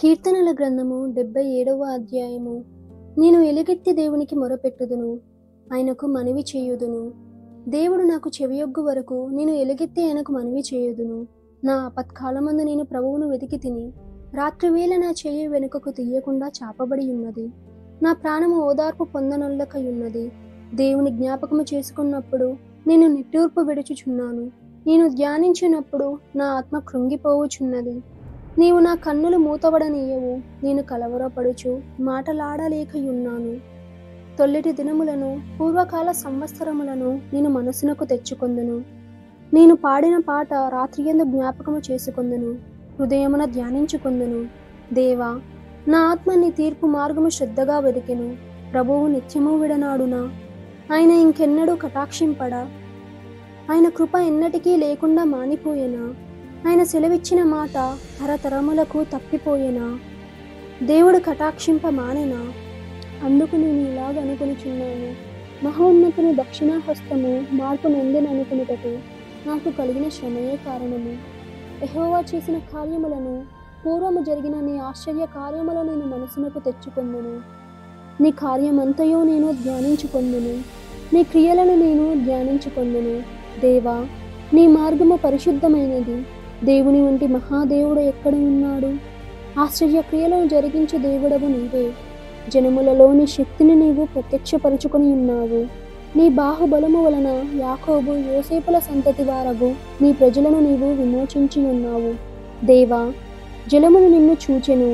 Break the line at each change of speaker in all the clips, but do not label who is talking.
కీర్తనల గ్రంథము 77వ అధ్యాయము. నేను ఎలుగెత్తి దేవునికి మొరపెట్టుదును, ఆయనకు మనవి చేయుదును. దేవుడు నాకు చెవియొగ్గు వరకు నేను ఎలుగెత్తి ఆయనకు మనవి చేయుదును. నా ఆపత్కాలమందు నేను ప్రభువును వెతికి తిని, రాత్రివేళ నా చేయి వెనుకకు తీయకుండా చాపబడి ఉన్నది. నా ప్రాణము ఓదార్పు పొందనొల్లకయున్నది. దేవుని జ్ఞాపకము చేసుకున్నప్పుడు నేను నిట్టూర్పు విడుచుచున్నాను. నేను ధ్యానించినప్పుడు నా ఆత్మ కృంగిపోవుచున్నది. నీవు నా కన్నులు మూతబడనీయవు. నేను కలవరపడుచు మాటలాడలేకయున్నాను. తొల్లిటి దినములను, పూర్వకాల సంవత్సరములను నేను మనసునకు తెచ్చుకొందును. నేను పాడిన పాట రాత్రియందు జ్ఞాపకము చేసుకొందును, హృదయమున ధ్యానించుకొందును. దేవా, నా ఆత్మ నీ తీర్పు మార్గము శ్రద్ధగా వెదికెను. ప్రభువు నిత్యము విడనాడునా? ఆయన ఇంకెన్నడూ కటాక్షింపడా? ఆయన కృప ఎన్నటికీ లేకుండా మానిపోయేనా? ఆయన సెలవిచ్చిన మాట తరతరములకు తప్పిపోయేనా? దేవుడు కటాక్షింప మానేనా? అందుకు నేను ఇలాగ అనుకొనిచున్నాను. మహోన్నతుని దక్షిణాహస్తము మార్పు నొందెననుకొనుటకు నాకు కలిగిన శ్రమయే కారణము. యెహోవా చేసిన కార్యములను, పూర్వము జరిగిన నీ ఆశ్చర్య కార్యములను నేను మనసునకు తెచ్చుకొందును. నీ కార్యమంతయో నేను ధ్యానించుకొందును. నీ క్రియలను నేను ధ్యానించుకొందును. దేవా, నీ మార్గము పరిశుద్ధమైనది. దేవుని వంటి మహాదేవుడు ఎక్కడ ఉన్నాడు? ఆశ్చర్య క్రియలను జరిగించే దేవుడవు నీవే. జనములలో నీ శక్తిని నీవు ప్రత్యక్షపరుచుకొని ఉన్నావు. నీ బాహుబలము వలన యాకోబు, యోసేపుల సంతతి వారగు నీ ప్రజలను నీవు విమోచించి ఉన్నావు. దేవా, జలములు నిన్ను చూచెను.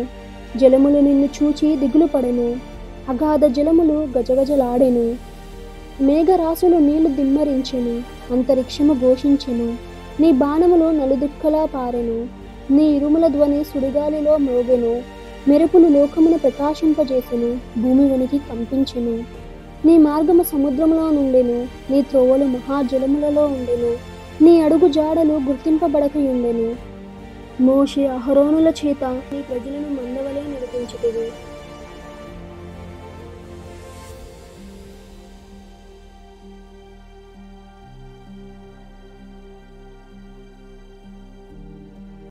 జలములు నిన్ను చూచి దిగులు పడెను. అగాధ జలములు గజగజలాడెను. మేఘరాశులు నీళ్లు దిమ్మరించెను. అంతరిక్షము ఘోషించెను. నీ బాణములు నలుదిక్కలా పారెను. నీ ఇరుముల ధ్వని సుడిగాలిలో మ్రోగెను. మెరుపులు లోకమును ప్రకాశింపజేసెను. భూమి వణికి కంపించెను. నీ మార్గము సముద్రములో నుండెను. నీ త్రోవలు మహాజలములలో ఉండెను. నీ అడుగు జాడలు గుర్తింపబడకయుండెను. మోషే, అహరోనుల చేత నీ ప్రజలను మందవలే నడిపించితివి.